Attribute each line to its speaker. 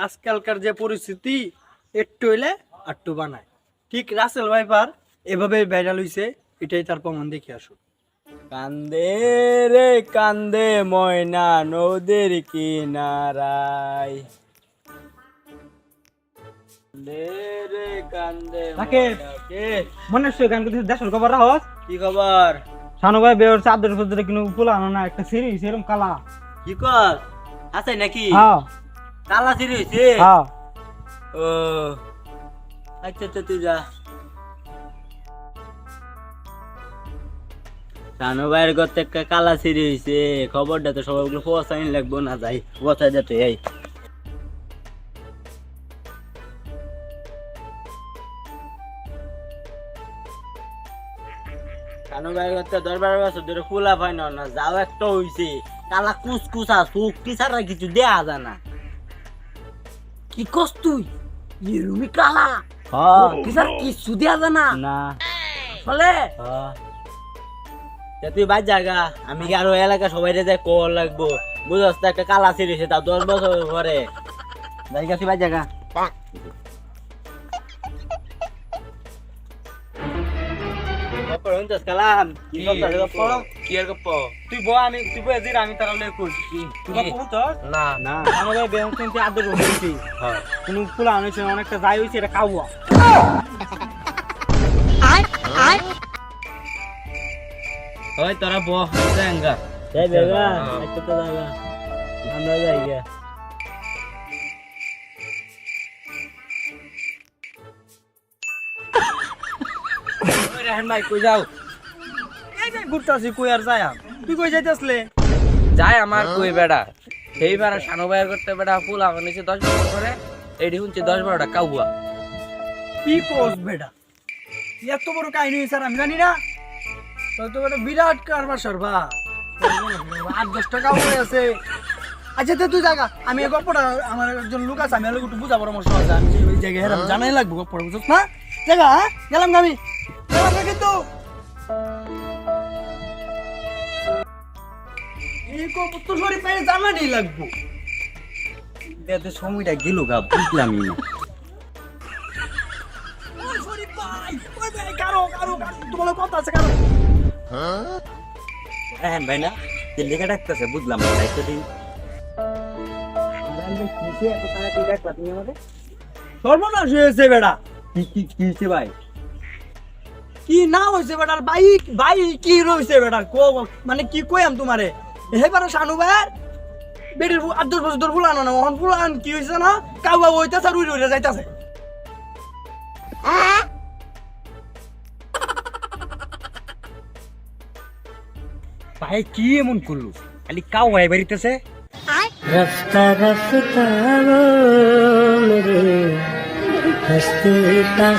Speaker 1: আজকালকার যে পরিস্থিতি একটু হইলে আটটু বানায়, ঠিক রাসেল ভাইপার এভাবে ভাইরাল হইছে, এটাই তার প্রমাণ। দেখে আসুন। কান্দে রে কান্দে ময়না নদীর কিনারায়, কান্দে রে কান্দে ময়না। কে
Speaker 2: মনে হচ্ছে গান করতে দেশের খবর রাখস।
Speaker 1: কি খবর?
Speaker 2: শানু ভাই বের চাদর ফদরে কিনু পোলা আনো না, একটা সিরিজ এরকম কালা।
Speaker 1: কি কর আছে নাকি?
Speaker 2: হ্যাঁ
Speaker 1: কালা সিরি হইছে।
Speaker 2: হ্যাঁ
Speaker 1: ও আচ্ছা আচ্ছা, তুই যা। শানু ভাইয়ের ঘর থেকে কালা সিরি হইছে, খবরটা তো সবাইগুলো পৌঁছাইন লাগবো না, যাই পৌঁছাই যেতে। এই শানু ভাইয়ের ঘর থেকে 10-12 বছর ধরে খোলা পাই না, যাও একটা হইছে কালা কুচকুচা চোখ কি ছাড়া কিছু দেয়া যায় না।
Speaker 3: কি কস তুই? ইরুমি কালা
Speaker 1: হ্যাঁ
Speaker 3: কি স্যার কিছু দেয়া যায় না
Speaker 1: না
Speaker 3: বলে।
Speaker 1: তুই বাদ জায়গা, আমি কি আরো এলাকা সবাই যাই কল লাগবো, বুঝস তো? একটা কালা সিরিছে তা 10 বছর পরে জায়গা, তুই বাদ জায়গা। কালাম কি করতে গপ্প?
Speaker 2: কি আর গপ্প? তুই বল, আমি তুই বল যে আমি তারা লই কই কি তুই গপ্প বল তো।
Speaker 1: না না
Speaker 2: শানু ভাই বের হইছে আদর হইছে।
Speaker 1: হ্যাঁ
Speaker 2: কোনো পোলা আনছে, অনেকটা যাই হইছে, এটা কাউয়া।
Speaker 1: ওই তোরা বহ জায়গা, যাই বেগা একটা তো জায়গা, আমরা যাইগা।
Speaker 2: ওই রাহেন ভাই কই যাও? এই যে ঘুরতাছি, কই আর যায়? তুই কই যাইতাছলে?
Speaker 3: যাই আমার কই বেড়া এইবার শানু ভাইয়ের করতে বেড়া ফুল আমার নিচে 10 বছর করে এইটি শুনছি 10-12টা কাউয়া।
Speaker 1: কি কোস বেটা, এত বড় কাহিনী হইছে আর আমি জানি না? তো বড় বিরাট কারবার সরবা, 8-10 টাকা হয়ে আছে। আচ্ছা তুই জায়গা, আমি এই গল্পটা, আমার একজন লোক আছে, আমি ওকে একটু বুঝা পরামর্শ আছে, আমি ওই জায়গায় হেরাম জানাই লাগবো গল্পটা, বুঝছ না? জায়গা হ্যাঁ গেলাম আমি, গেলাম না কিন্তু এই গল্প তো শরীর পাইলে জানানি লাগবো। এতে সময়টা গেল গা, বুঝলামই না। ওই শরীফ ভাই, ওই ভাই, কারো তোমার কথা আছে কারো? হ্যাঁ ভাই না, লেখা ডাকতেছে, বুঝলাম না, দায়িত্ব দিন। সর্বনাশ হয়েছে বেটা। কি হয়েছে ভাই? কি না হয়েছে বেটার? ভাই কি রয়েছে বেটার? মানে কি কইম তোমারে? এবারে শানু ভাইয়ের বেটির 8-10 বছর ধরে ফুলানো না, ওখান ফুলান কি হয়েছে না, কাউয়া হইতেছে, উড়ে উড়ে যাইতেছে।
Speaker 2: ভাই কি এমন করলো? খালি কাউয়া বাড়িতেছে।
Speaker 4: रास्ता रास्ता वो मेरे हंसते का